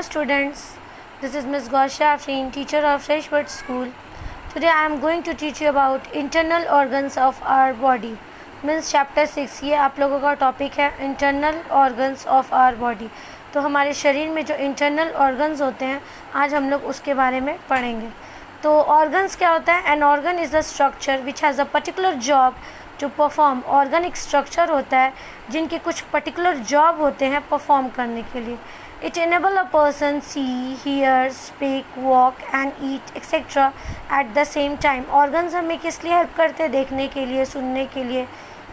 students, this is Ms. Gosha Afreen, teacher of Freshbird School. Today I am going to teach you about internal organs of our body. Means chapter 6 ये आप लोगों का topic है internal organs of our body. तो हमारे शरीर में जो इंटरनल ऑर्गन्स होते हैं आज हम लोग उसके बारे में पढ़ेंगे। तो ऑर्गन्स क्या होता है? An organ is a structure which has a particular job to perform. Organ एक स्ट्रक्चर होता है जिनके कुछ पर्टिकुलर जॉब होते हैं परफॉर्म करने के लिए। It enable a person see, hear, speak, walk and eat etcetera at the same time. Organs हमें किस लिए हेल्प करते हैं? देखने के लिए, सुनने के लिए,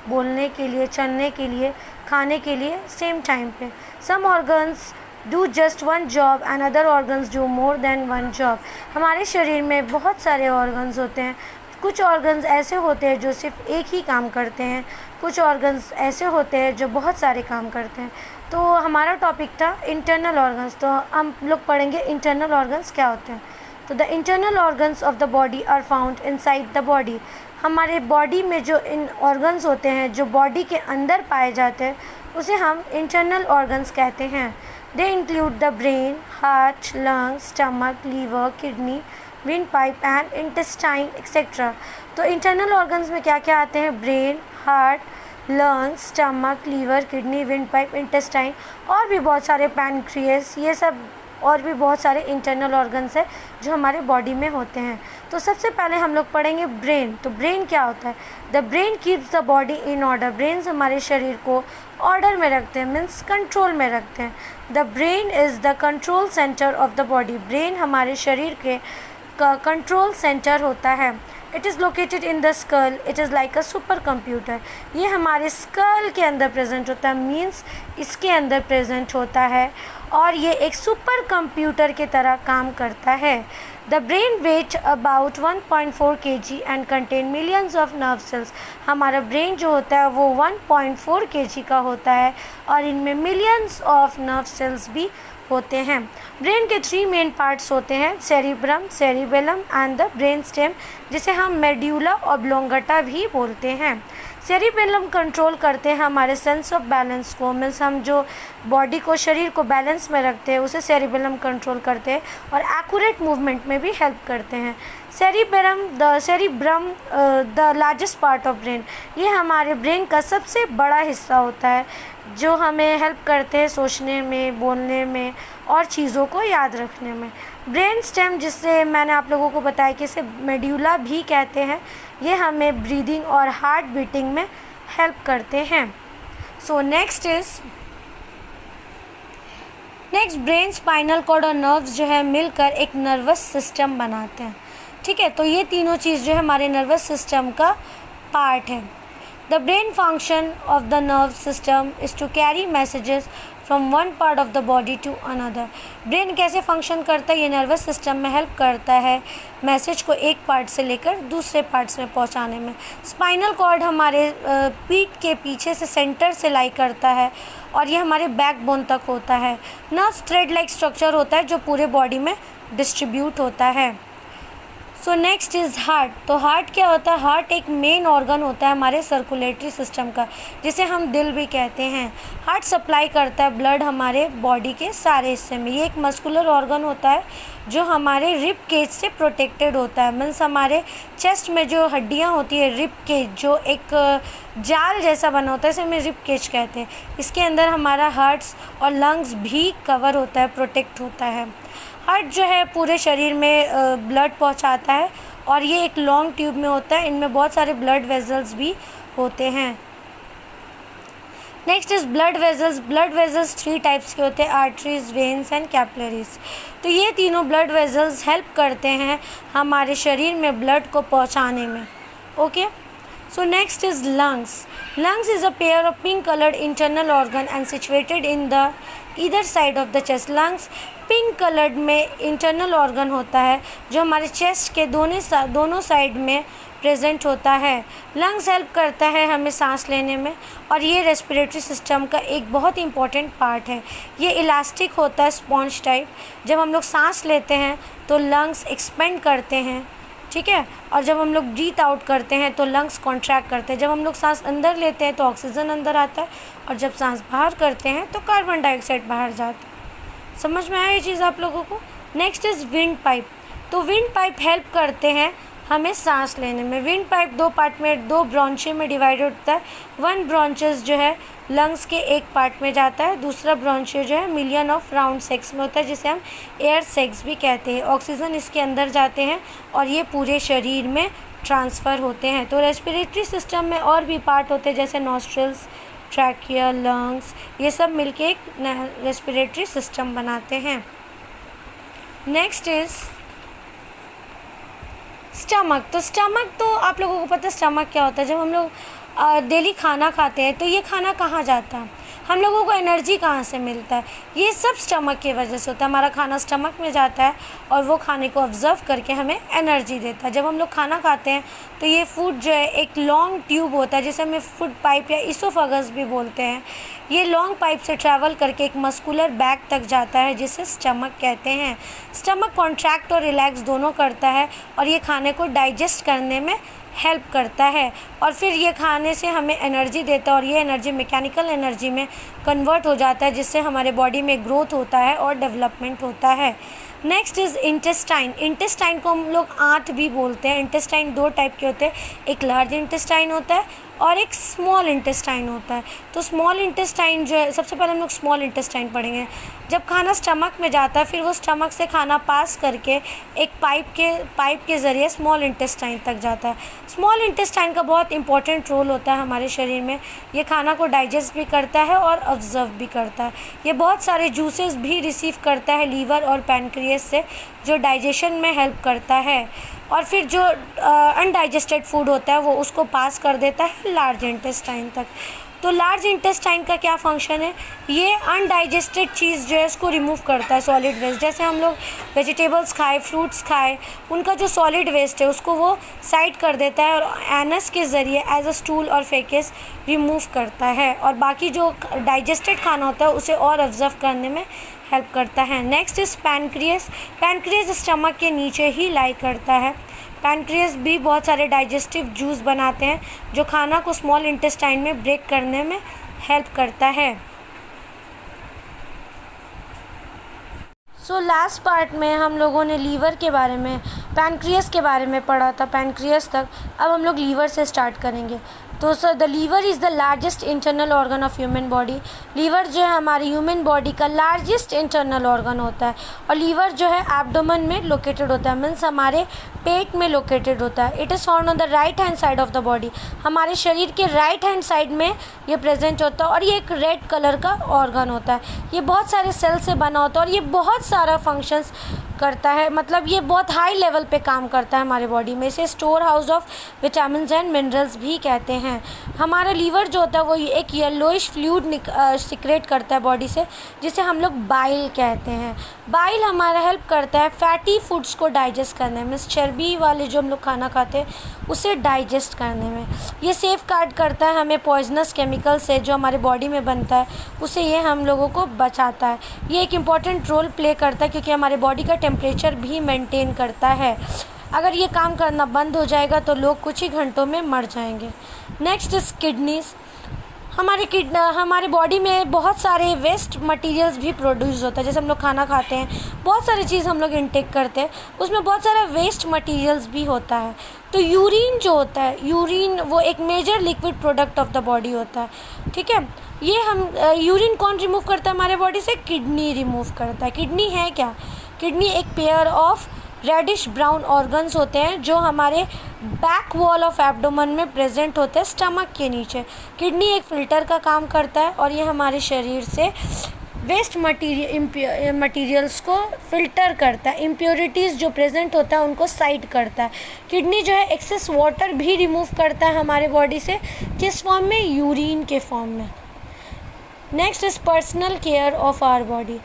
बोलने के लिए, चलने के लिए, खाने के लिए, सेम टाइम पे। Some organs do just one job and other organs do more than one job. हमारे शरीर में बहुत सारे ऑर्गन्स होते हैं। कुछ ऑर्गन्स ऐसे होते हैं जो सिर्फ एक ही काम करते हैं, कुछ ऑर्गन्स ऐसे होते हैं जो बहुत सारे काम करते हैं। तो हमारा टॉपिक था इंटरनल ऑर्गन्स। तो हम लोग पढ़ेंगे इंटरनल ऑर्गन्स क्या होते हैं। तो the internal organs of the body are found inside the body. हमारे बॉडी में जो इन ऑर्गन्स होते हैं जो बॉडी के अंदर पाए जाते हैं उसे हम इंटरनल ऑर्गन्स कहते हैं। They include the brain, heart, lungs, stomach, liver, kidney, wind pipe and intestine etcetera. तो इंटरनल ऑर्गन्स में क्या क्या आते हैं? Brain, heart, lungs, stomach, liver, kidney, wind pipe, intestine और भी बहुत सारे, पैनक्रियास, ये सब और भी बहुत सारे इंटरनल ऑर्गन्स है जो हमारे बॉडी में होते हैं। तो सबसे पहले हम लोग पढ़ेंगे ब्रेन। तो ब्रेन क्या होता है? The brain keeps the body in order. Brain हमारे शरीर को ऑर्डर में रखते हैं, मीन्स कंट्रोल में रखते हैं। The brain is the control centre of the body. Brain हमारे शरीर के का कंट्रोल सेंटर होता है। It is located in the skull. It is like a super computer. ये हमारे स्कल के अंदर प्रेजेंट होता है, मीन्स इसके अंदर प्रेजेंट होता है और ये एक सुपर कंप्यूटर की तरह काम करता है। The brain weight about 1.4 kg and contain millions of nerve cells. हमारा ब्रेन जो होता है वो 1.4 kg का होता है और इनमें मिलियंस ऑफ नर्व सेल्स भी होते हैं। ब्रेन के 3 मेन पार्ट्स होते हैं, cerebrum, cerebellum and the brain stem, जिसे हम मेड्यूला ऑब्लोंगेटा भी बोलते हैं। सेरिबेलम कंट्रोल करते हैं हमारे सेंस ऑफ बैलेंस को, मीन्स हम जो बॉडी को, शरीर को बैलेंस में रखते हैं उसे सेरिबेलम कंट्रोल करते हैं और एक्यूरेट मूवमेंट में भी हेल्प करते हैं। Cerebrum the largest part of brain. ये हमारे ब्रेन का सबसे बड़ा हिस्सा होता है जो हमें हेल्प करते हैं सोचने में, बोलने में और चीज़ों को याद रखने में। ब्रेन स्टेम, जिससे मैंने आप लोगों को बताया कि इसे मेड्यूला भी कहते हैं, ये हमें ब्रीदिंग और हार्ट बीटिंग में हेल्प करते हैं। So next brain, spinal cord और नर्व्स जो है मिलकर एक नर्वस सिस्टम बनाते हैं। ठीक है, तो ये तीनों चीज़ जो है हमारे नर्वस सिस्टम का पार्ट है। The brain function of the nerve system is to carry messages from one part of the body to another. Brain कैसे फंक्शन करता है? ये नर्वस सिस्टम में हेल्प करता है मैसेज को एक पार्ट से लेकर दूसरे पार्ट्स में पहुंचाने में। स्पाइनल कॉर्ड हमारे पीठ के पीछे से सेंटर से लाई करता है और ये हमारे बैकबोन तक होता है। नर्व थ्रेड लाइक स्ट्रक्चर होता है जो पूरे बॉडी में डिस्ट्रीब्यूट होता है। So next is heart. तो हार्ट क्या होता है? हार्ट एक मेन ऑर्गन होता है हमारे सर्कुलेटरी सिस्टम का, जिसे हम दिल भी कहते हैं। हार्ट सप्लाई करता है ब्लड हमारे बॉडी के सारे हिस्से में। ये एक मस्कुलर ऑर्गन होता है जो हमारे रिब केज से प्रोटेक्टेड होता है, मीन्स हमारे चेस्ट में जो हड्डियाँ होती है, रिब केज जो एक जाल जैसा बना होता है, इसे हमें रिब केज कहते हैं। इसके अंदर हमारा हार्ट्स और लंग्स भी कवर होता है, प्रोटेक्ट होता है। हार्ट जो है पूरे शरीर में ब्लड पहुंचाता है और ये एक लॉन्ग ट्यूब में होता है। इनमें बहुत सारे ब्लड वेजल्स भी होते हैं। Next is blood vessels. Blood vessels 3 types के होते हैं, आर्टरीज, वेन्स एंड कैपिलरीज। तो ये तीनों ब्लड वेजल्स हेल्प करते हैं हमारे शरीर में ब्लड को पहुंचाने में। Okay, so next is lungs. Lungs is a pair of pink colored internal organ and situated in the either side of the chest. Lungs pink coloured में इंटरनल ऑर्गन होता है जो हमारे चेस्ट के दोनों साइड में प्रेजेंट होता है। लंग्स हेल्प करता है हमें सांस लेने में और ये रेस्पिरेटरी सिस्टम का एक बहुत इंपॉर्टेंट पार्ट है। ये इलास्टिक होता है, स्पॉन्ज टाइप। जब हम लोग सांस लेते हैं तो लंग्स एक्सपेंड करते हैं, ठीक है, और जब हम लोग ब्रीथ आउट करते हैं तो लंग्स कॉन्ट्रैक्ट करते हैं। जब हम लोग सांस अंदर लेते हैं तो ऑक्सीजन अंदर आता है और जब सांस बाहर करते हैं तो कार्बन डाइऑक्साइड बाहर जाता है। समझ में आया ये चीज़ आप लोगों को। Next is wind pipe. तो विंड पाइप हेल्प करते हैं हमें सांस लेने में। विंड पाइप दो पार्ट में, दो ब्रांचेस में डिवाइड होता है। वन ब्रांचेस जो है लंग्स के एक पार्ट में जाता है, दूसरा ब्रांचेस जो है मिलियन ऑफ राउंड सेक्स में होता है, जिसे हम एयर सेक्स भी कहते हैं। ऑक्सीजन इसके अंदर जाते हैं और ये पूरे शरीर में ट्रांसफ़र होते हैं। तो रेस्पिरेटरी सिस्टम में और भी पार्ट होते हैं, जैसे नॉस्ट्रल्स, ट्रैकिया, लंग्स, ये सब मिलके एक रेस्पिरेटरी सिस्टम बनाते हैं। Next is stomach. तो स्टमक तो आप लोगों को पता है स्टमक क्या होता है। जब हम लोग डेली खाना खाते हैं तो ये खाना कहाँ जाता है, हम लोगों को एनर्जी कहाँ से मिलता है, ये सब स्टमक की वजह से होता है। हमारा खाना स्टमक में जाता है और वो खाने को ऑब्जर्व करके हमें एनर्जी देता है। जब हम लोग खाना खाते हैं तो ये फूड जो है एक लॉन्ग ट्यूब होता है, जिसे हमें फूड पाइप या इसोफेगस भी बोलते हैं। ये लॉन्ग पाइप से ट्रैवल करके एक मस्कुलर बैग तक जाता है, जिसे स्टमक कहते हैं। स्टमक कॉन्ट्रैक्ट और रिलैक्स दोनों करता है और ये खाने को डाइजेस्ट करने में हेल्प करता है और फिर ये खाने से हमें एनर्जी देता है और ये एनर्जी मैकेनिकल एनर्जी में कन्वर्ट हो जाता है, जिससे हमारे बॉडी में ग्रोथ होता है और डेवलपमेंट होता है। Next is intestine. इंटेस्टाइन को हम लोग आंत भी बोलते हैं। इंटेस्टाइन दो टाइप के होते हैं, एक लार्ज इंटेस्टाइन होता है और एक स्मॉल इंटेस्टाइन होता है। तो स्मॉल इंटेस्टाइन जो है, सबसे पहले हम लोग स्मॉल इंटेस्टाइन पढ़ेंगे। जब खाना स्टमक में जाता है फिर वो स्टमक से खाना पास करके एक पाइप के ज़रिए स्मॉल इंटेस्टाइन तक जाता है। स्मॉल इंटेस्टाइन का बहुत इंपॉर्टेंट रोल होता है हमारे शरीर में। ये खाना को डाइजेस्ट भी करता है और ऑब्जर्व भी करता है। ये बहुत सारे जूसेस भी रिसीव करता है लीवर और पैनक्रियास से, जो डाइजेशन में हेल्प करता है और फिर जो अनडाइजेस्टेड फूड होता है वो उसको पास कर देता है लार्ज इंटेस्टाइन तक। तो लार्ज इंटेस्टाइन का क्या फंक्शन है, ये अनडाइजेस्टेड चीज़ जो है उसको रिमूव करता है, सॉलिड वेस्ट। जैसे हम लोग वेजिटेबल्स खाए, फ्रूट्स खाए, उनका जो सॉलिड वेस्ट है उसको वो साइड कर देता है और एनस के ज़रिए एज अ स्टूल और फेकस रिमूव करता है और बाकी जो डाइजेस्टेड खाना होता है उसे और ऑब्जर्व करने में हेल्प करता है। Next is pancreas. Pancreas stomach के नीचे ही लाई करता है। पैनक्रियास भी बहुत सारे डाइजेस्टिव जूस बनाते हैं जो खाना को स्मॉल इंटेस्टाइन में ब्रेक करने में हेल्प करता है। लास्ट पार्ट में हम लोगों ने लीवर के बारे में, पैनक्रियास के बारे में पढ़ा था, पैनक्रियास तक। अब हम लोग लीवर से स्टार्ट करेंगे। तो sir the liver is the largest internal organ of human body. Liver जो है हमारी ह्यूमन बॉडी का लार्जेस्ट इंटरनल ऑर्गन होता है और लीवर जो है एब्डोमेन में लोकेटेड होता है, मीन्स हमारे पेट में लोकेटेड होता है। It is found on the right hand side of the body. हमारे शरीर के राइट हैंड साइड में ये प्रेजेंट होता है और ये एक रेड कलर का ऑर्गन होता है। ये बहुत सारे सेल से बना होता है और ये बहुत सारा फंक्शंस करता है, मतलब ये बहुत हाई लेवल पे काम करता है हमारे बॉडी में। इसे store house of vitamin and minerals भी कहते हैं। हमारा लीवर जो होता है वो एक येलोइश फ्लूइड सिक्रेट करता है बॉडी से, जिसे हम लोग बाइल कहते हैं। बाइल हमारा हेल्प करता है फैटी फूड्स को डाइजेस्ट करने में, चर्बी वाले जो हम लोग खाना खाते हैं उसे डाइजेस्ट करने में। ये सेफ गार्ड करता है हमें पॉइजनस केमिकल से जो हमारे बॉडी में बनता है, उसे ये हम लोगों को बचाता है। ये एक इम्पॉर्टेंट रोल प्ले करता है क्योंकि हमारे बॉडी का टेम्परेचर भी मेंटेन करता है। अगर ये काम करना बंद हो जाएगा तो लोग कुछ ही घंटों में मर जाएंगे। Next is kidneys. हमारे बॉडी में बहुत सारे वेस्ट मटेरियल्स भी प्रोड्यूस होता है। जैसे हम लोग खाना खाते हैं, बहुत सारी चीज़ हम लोग इंटेक करते हैं, उसमें बहुत सारा वेस्ट मटेरियल्स भी होता है। तो यूरिन जो होता है, यूरिन वो एक major liquid product of the body होता है, ठीक है। ये हम यूरिन कौन रिमूव करता है हमारे बॉडी से, किडनी रिमूव करता है। किडनी है क्या, किडनी एक pair of reddish brown organs होते हैं जो हमारे बैक वॉल ऑफ एब्डोमेन में प्रेजेंट होते हैं, स्टमक के नीचे। किडनी एक फ़िल्टर का काम करता है और ये हमारे शरीर से वेस्ट मटीरियल्स को फ़िल्टर करता है, इम्प्योरिटीज़ जो प्रेजेंट होता है उनको साइड करता है। किडनी जो है एक्सेस वाटर भी रिमूव करता है हमारे बॉडी से, किस फॉर्म में, यूरिन के फॉर्म में। Next is personal care of our body.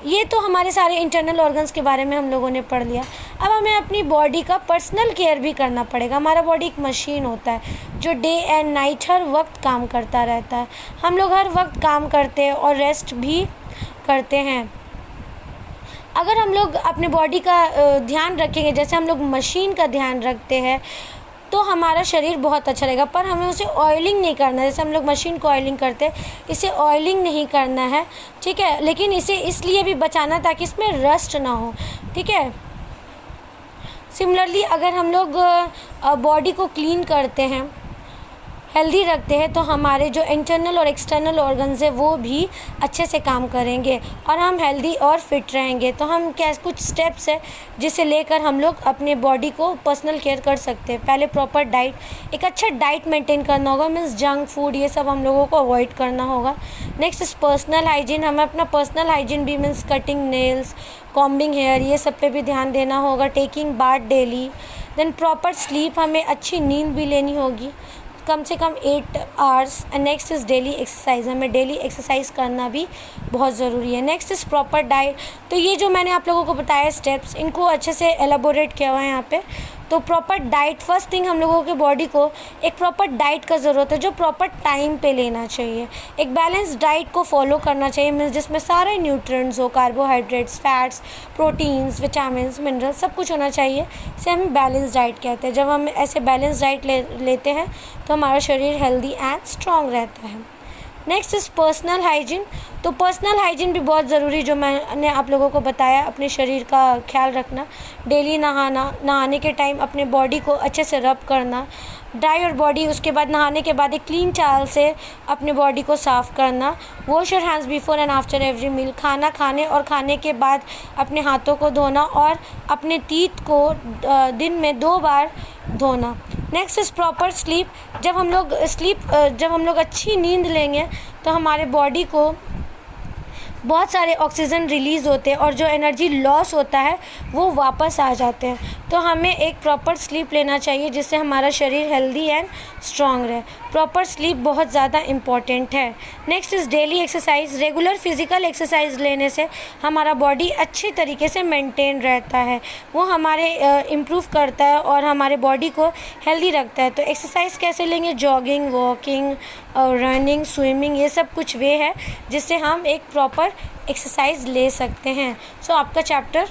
ये तो हमारे सारे इंटरनल ऑर्गन्स के बारे में हम लोगों ने पढ़ लिया। अब हमें अपनी बॉडी का पर्सनल केयर भी करना पड़ेगा। हमारा बॉडी एक मशीन होता है जो डे एंड नाइट हर वक्त काम करता रहता है। हम लोग हर वक्त काम करते हैं और रेस्ट भी करते हैं। अगर हम लोग अपने बॉडी का ध्यान रखेंगे, जैसे हम लोग मशीन का ध्यान रखते हैं, तो हमारा शरीर बहुत अच्छा रहेगा। पर हमें उसे ऑयलिंग नहीं करना है, जैसे हम लोग मशीन को ऑयलिंग करते हैं, इसे ऑयलिंग नहीं करना है, ठीक है। लेकिन इसे इसलिए भी बचाना ताकि इसमें रस्ट ना हो, ठीक है। सिमिलरली अगर हम लोग बॉडी को क्लीन करते हैं, हेल्दी रखते हैं, तो हमारे जो इंटरनल और एक्सटर्नल ऑर्गन्स है वो भी अच्छे से काम करेंगे और हम हेल्दी और फिट रहेंगे। तो हम क्या कुछ स्टेप्स है जिसे लेकर हम लोग अपने बॉडी को पर्सनल केयर कर सकते हैं। पहले प्रॉपर डाइट, एक अच्छा डाइट मेंटेन करना होगा, मीन्स जंक फूड ये सब हम लोगों को अवॉइड करना होगा। नेक्स्ट इज़ पर्सनल हाइजीन, हमें अपना पर्सनल हाइजीन भी means cutting nails, combing hair, ये सब पे भी ध्यान देना होगा। Taking bath daily, then proper sleep, हमें अच्छी नींद भी लेनी होगी, कम से कम 8 hours. And next is daily exercise, हमें डेली एक्सरसाइज करना भी बहुत ज़रूरी है। Next is proper diet. तो ये जो मैंने आप लोगों को बताया स्टेप्स, इनको अच्छे से एलाबोरेट किया हुआ है यहाँ पे। तो प्रॉपर डाइट, फर्स्ट थिंग हम लोगों के बॉडी को एक प्रॉपर डाइट का ज़रूरत है जो प्रॉपर टाइम पे लेना चाहिए। एक बैलेंस डाइट को फॉलो करना चाहिए, मीन्स जिसमें सारे न्यूट्रिएंट्स हो, carbohydrates, fats, proteins, vitamins, minerals, सब कुछ होना चाहिए। इसे हम बैलेंस डाइट कहते हैं। जब हम ऐसे बैलेंस डाइट लेते हैं तो हमारा शरीर हेल्दी एंड स्ट्रॉन्ग रहता है। Next is personal hygiene. तो पर्सनल हाइजीन भी बहुत ज़रूरी, जो मैंने आप लोगों को बताया, अपने शरीर का ख्याल रखना, डेली नहाने के टाइम अपने बॉडी को अच्छे से रब करना, ड्राई योर बॉडी, उसके बाद नहाने के बाद एक क्लीन टॉवल से अपने बॉडी को साफ़ करना। Wash your hands before and after every meal, खाना खाने और खाने के बाद अपने हाथों को धोना और अपने टीथ को दिन में 2 बार धोना। Next is proper sleep. जब हम लोग अच्छी नींद लेंगे तो हमारे बॉडी को बहुत सारे ऑक्सीजन रिलीज़ होते हैं और जो एनर्जी लॉस होता है वो वापस आ जाते हैं। तो हमें एक प्रॉपर स्लीप लेना चाहिए जिससे हमारा शरीर हेल्दी एंड स्ट्रॉन्ग रहे। प्रॉपर स्लीप बहुत ज़्यादा इम्पॉर्टेंट है। Next is daily exercise. Regular physical exercise लेने से हमारा बॉडी अच्छे तरीके से मेंटेन रहता है, वो हमारे इम्प्रूव करता है और हमारे बॉडी को हेल्दी रखता है। तो एक्सरसाइज कैसे लेंगे? जॉगिंग, वॉकिंग, रनिंग, स्विमिंग, ये सब कुछ वे है जिससे हम एक प्रॉपर एक्सरसाइज ले सकते हैं। सो आपका चैप्टर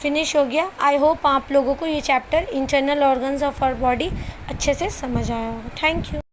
फिनिश हो गया। आई होप आप लोगों को ये chapter internal organs of our body अच्छे से समझ आया होगा। Thank you.